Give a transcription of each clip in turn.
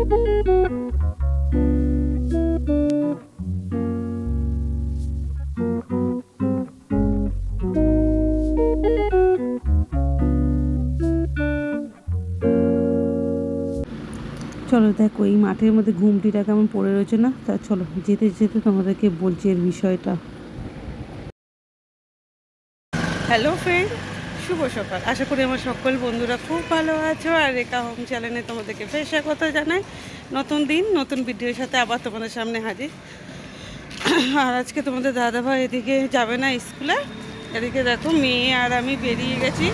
চলো দেখো এই মাঠের মধ্যে ঘুমটিটা কেমন পড়ে রয়েছে না, তা চলো যেতে যেতে তোমাদেরকে বলছি এর বিষয়টা। হ্যালো ফ্রেন্ড, শুভ সকাল। আশা করি আমার সকল বন্ধুরা খুব ভালো আছো। আর রেখা হোম চ্যানেলে তোমাদেরকে ফের স্বাগত জানাই। নতুন দিন নতুন ভিডিওর সাথে আবার তোমাদের সামনে হাজির। আর আজকে তোমাদের দাদাভাই এদিকে যাবে না স্কুলে, এদিকে দেখো মেয়ে আর আমি বেরিয়ে গেছি।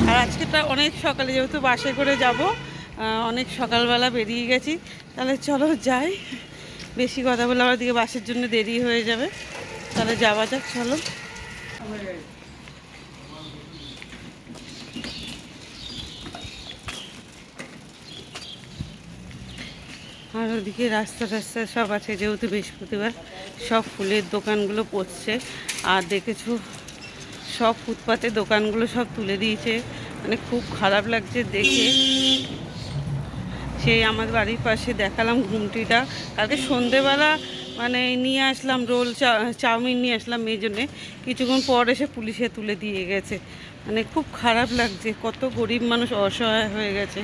আর আজকেটা অনেক সকালে, যেহেতু বাসে করে যাব, অনেক সকালবেলা বেরিয়ে গেছি। তাহলে চলো যাই, বেশি কথা বলে আমার দিকে বাসের জন্য দেরি হয়ে যাবে। তাহলে যাওয়া যাক, চলো। আর ওদিকে রাস্তা টাস্তা সব আছে, যেহেতু বৃহস্পতিবার সব ফুলের দোকানগুলো পড়ছে। আর দেখেছো সব ফুটপাতের দোকানগুলো সব তুলে দিয়েছে, মানে খুব খারাপ লাগছে দেখে। সেই আমার বাড়ির পাশে দেখালাম ঘুমটিটা কালকে সন্ধেবেলা, মানে নিয়ে আসলাম রোল চাউমিন নিয়ে আসলাম মেয়ের জন্যে। কিছুক্ষণ পর এসে পুলিশে তুলে দিয়ে গেছে। মানে খুব খারাপ লাগছে, কত গরিব মানুষ অসহায় হয়ে গেছে।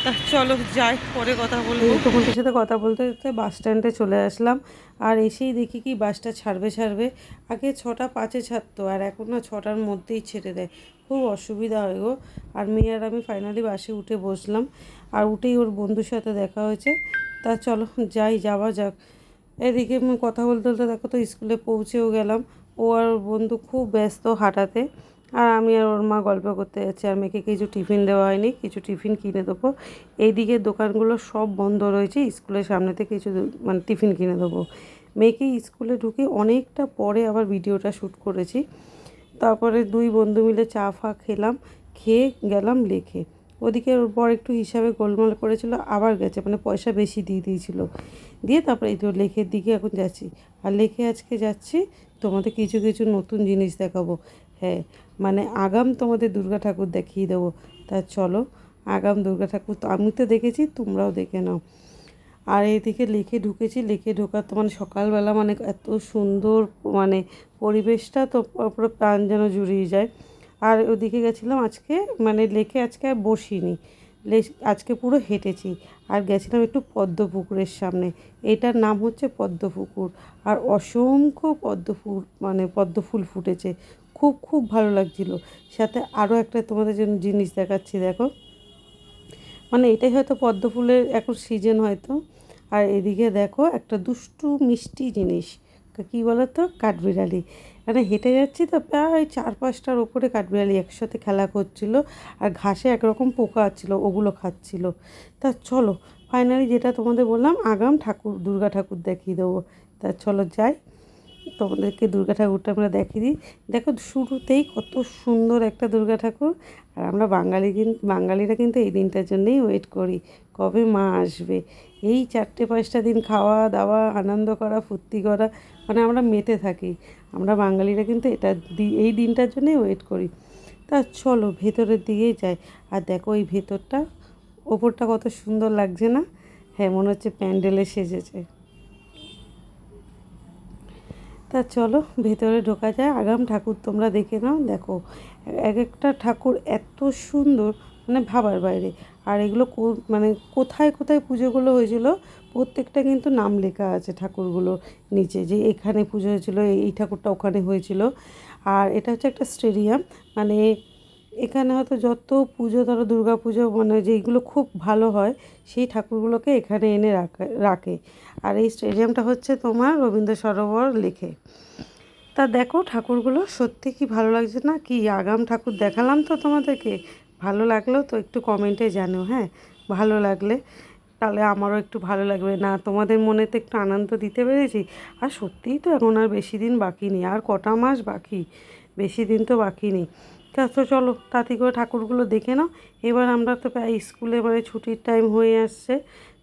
তা চলো যাই, পরে কথা বলবো। তোমাদের সাথে কথা বলতে বলতে বাস স্ট্যান্ডে চলে আসলাম। আর এসেই দেখি কি বাসটা ছাড়বে। আগে 6:05 ছাড়তো, আর এখন না 6টার মধ্যেই ছেড়ে দেয়। খুব অসুবিধা হয় গো। আর মেয়ে আর আমি ফাইনালি বাসে উঠে বসলাম। আর উঠেই ওর বন্ধুর সাথে দেখা হয়েছে। তা চলো যাওয়া যাক। এদিকে কথা বলতে বলতে দেখো তো স্কুলে পৌঁছেও গেলাম। ও আর ওর বন্ধু খুব ব্যস্ত হাঁটাতে। আর আমি আর ওর মা গল্প করতে যাচ্ছি। আর মেয়েকে কিছু টিফিন দেওয়া হয়নি, কিছু টিফিন কিনে দেবো। এইদিকে দোকানগুলো সব বন্ধ রয়েছে, স্কুলের সামনে থেকে কিছু মানে টিফিন কিনে দেবো। মেয়েকে স্কুলে ঢুকে অনেকটা পরে আবার ভিডিওটা শ্যুট করেছি। তারপরে দুই বন্ধু মিলে চা ফা খেলাম, খেয়ে গেলাম লেখে। ওদিকে ওর বর একটু হিসাবে গোলমাল করেছিল, আবার গেছে, মানে পয়সা বেশি দিয়ে দিয়েছিল। দিয়ে তারপরে এই তো লেখের দিকে এখন যাচ্ছি। আর লেখে আজকে যাচ্ছি, তোমাদের কিছু কিছু নতুন জিনিস দেখাবো। হ্যাঁ, মানে আগাম তোমাদের দুর্গা ঠাকুর দেখিয়ে দেবো। তা চলো, আগাম দুর্গা ঠাকুর তো আমি তো দেখেছি, তোমরাও দেখে নাও। আর এদিকে লেকে ঢুকেছি, লেকে ঢোকার তো মানে সকালবেলা মানে এত সুন্দর, মানে পরিবেশটা তো পুরো প্রাণ যেন জুড়িয়ে যায়। আর ওদিকে গেছিলাম আজকে, মানে লেকে আজকে আর বসিনি, আজকে পুরো হেঁটেছি। আর গেছিলাম একটু পদ্ম পুকুরের সামনে। এটার নাম হচ্ছে পদ্ম পুকুর। আর অসংখ্য পদ্ম ফুল, মানে পদ্ম ফুল ফুটেছে। খুব খুব ভালো লাগছিল। সাথে আরও একটা তোমাদের জন্য জিনিস দেখাচ্ছি, দেখো। মানে এটাই হয়তো পদ্ম ফুলের এখন সিজন হয়তো। আর এদিকে দেখো একটা দুষ্টু মিষ্টি জিনিস, কী বলো তো, কাঠবিড়ালি। মানে হেঁটে যাচ্ছি তো প্রায় 4-5টার ওপরে কাঠবিড়ালি একসাথে খেলা করছিল। আর ঘাসে একরকম পোকা ছিল, ওগুলো খাচ্ছিল। তা চলো, ফাইনালি যেটা তোমাদের বললাম, আগাম দুর্গা ঠাকুর দেখিয়ে দেবো। তা চলো যাই, তোমাদেরকে দুর্গা ঠাকুরটা আমরা দেখিয়ে দিই। দেখো শুরুতেই কত সুন্দর একটা দুর্গা ঠাকুর। আর আমরা বাঙালিরা কিন্তু এই দিনটার জন্যেই ওয়েট করি, কবে মা আসবে। এই 4-5টা দিন খাওয়া দাওয়া, আনন্দ করা, ফুর্তি করা, মানে আমরা মেতে থাকি। আমরা বাঙালিরা কিন্তু এই দিনটার জন্যেই ওয়েট করি। তা চলো ভেতরের দিকেই যাই। আর দেখো এই ভেতরটা, ওপরটা কত সুন্দর লাগছে না? হ্যাঁ, মনে হচ্ছে প্যান্ডেলে সেজেছে। তা চলো ভেতরে ঢোকা যায়। আগাম ঠাকুর তোমরা দেখে নাও, দেখো এক একটা ঠাকুর এত সুন্দর, মানে ভাবার বাইরে। আর এগুলো মানে কোথায় কোথায় পুজোগুলো হয়েছিল, প্রত্যেকটা কিন্তু নাম লেখা আছে ঠাকুরগুলো নিচে, যে এখানে পুজো হয়েছিল, এই ঠাকুরটা ওখানে হয়েছিল। আর এটা হচ্ছে একটা স্টেডিয়াম, মানে এখানে হয়তো যত পুজো, ধরো দুর্গা পুজো, মানে যেইগুলো খুব ভালো হয় সেই ঠাকুরগুলোকে এখানে এনে রাখে। আর এই স্টেডিয়ামটা হচ্ছে তোমার রবীন্দ্র সরোবর লেকে। তা দেখো ঠাকুরগুলো সত্যি কি ভালো লাগছে না? কি আগাম ঠাকুর দেখালাম তো তোমাদেরকে। ভালো লাগলো তো একটু কমেন্টে জানো, হ্যাঁ। ভালো লাগলে তাহলে আমারও একটু ভালো লাগবে না, তোমাদের মনেতে একটু আনন্দ দিতে পেরেছি। আর সত্যিই তো এখন আর বেশি দিন বাকি নেই, আর কটা মাস বাকি, বেশি দিন তো বাকি নেই। তা তো চলো তাড়াতাড়ি করে ঠাকুরগুলো দেখে নাও। এবার আমরা তো প্রায় স্কুলে মানে ছুটির টাইম হয়ে আসছে।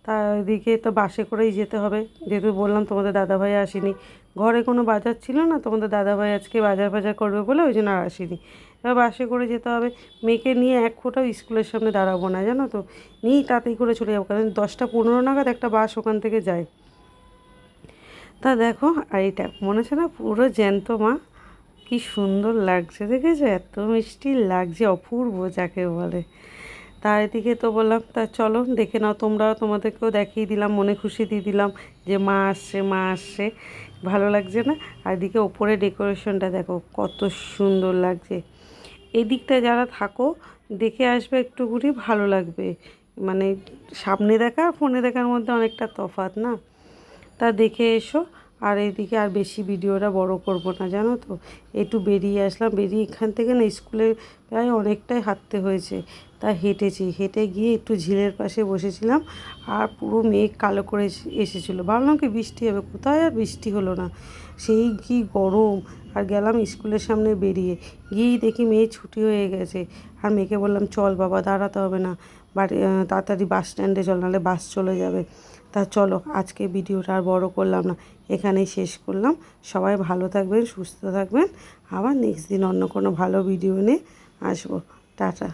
তা এদিকে তো বাসে করেই যেতে হবে, যেহেতু বললাম তোমাদের দাদাভাই আসেনি। ঘরে কোনো বাজার ছিল না, তোমাদের দাদাভাই আজকে বাজার করবে বলে ওই জন্য আর আসেনি। এবার বাসে করে যেতে হবে। মেয়েকে নিয়ে এক ফোঁটাও স্কুলের সামনে দাঁড়াবো না, জানো তো, নিয়েই তাড়াতাড়ি করে চলে যাবো, কারণ 10টা 15 নাগাদ একটা বাস ওখান থেকে যায়। তা দেখো, আর এটা মনে হচ্ছে না পুরো জ্যান্ত মা, কি সুন্দর লাগছে, দেখেছো? এত মিষ্টি লাগছে, অপূর্ব যাকে বলে। তার এদিকে তো বললাম, তা চলো দেখে নাও তোমরাও, তোমাদেরকেও দেখিয়ে দিলাম, মনে খুশি দিয়ে দিলাম যে মা আসছে, মা আসছে, ভালো লাগছে না? আর এদিকে ওপরে ডেকোরেশনটা দেখো কত সুন্দর লাগছে। এদিকটা যারা থাকো দেখে আসবে, একটুকুনি ভালো লাগবে, মানে সামনে দেখা আর ফোনে দেখার মধ্যে অনেকটা তফাৎ না? তা দেখে এসো। আর এইদিকে আর বেশি ভিডিওটা বড় করব না, জানো তো, একটু বেরিয়ে আসলাম, বেরিয়ে এখান থেকে না স্কুলে প্রায় অনেকটাই হাঁটতে হয়েছে, তা হেঁটেছি, হেঁটে গিয়ে একটু ঝিলের পাশে বসেছিলাম, আর পুরো মেঘ কালো করে এসেছিলো, ভাবলাম কি বৃষ্টি হবে, কোথায় আর বৃষ্টি হলো না, সেই কি গরম। আর গেলাম স্কুলের সামনে, বেরিয়ে গিয়েই দেখি মেয়ে ছুটি হয়ে গেছে। আর মেয়েকে বললাম চল বাবা, দাঁড়াতে হবে না, বাড়ি তাড়াতাড়ি বাস স্ট্যান্ডে চল, নাহলে বাস চলে যাবে। তা চলো, আজকে ভিডিওটা আর বড় করলাম না, এখানেই শেষ করলাম। সবাই ভালো থাকবেন, সুস্থ থাকবেন, আবার নেক্সট দিন অন্য কোনো ভালো ভিডিও নিয়ে আসবো। টাটা।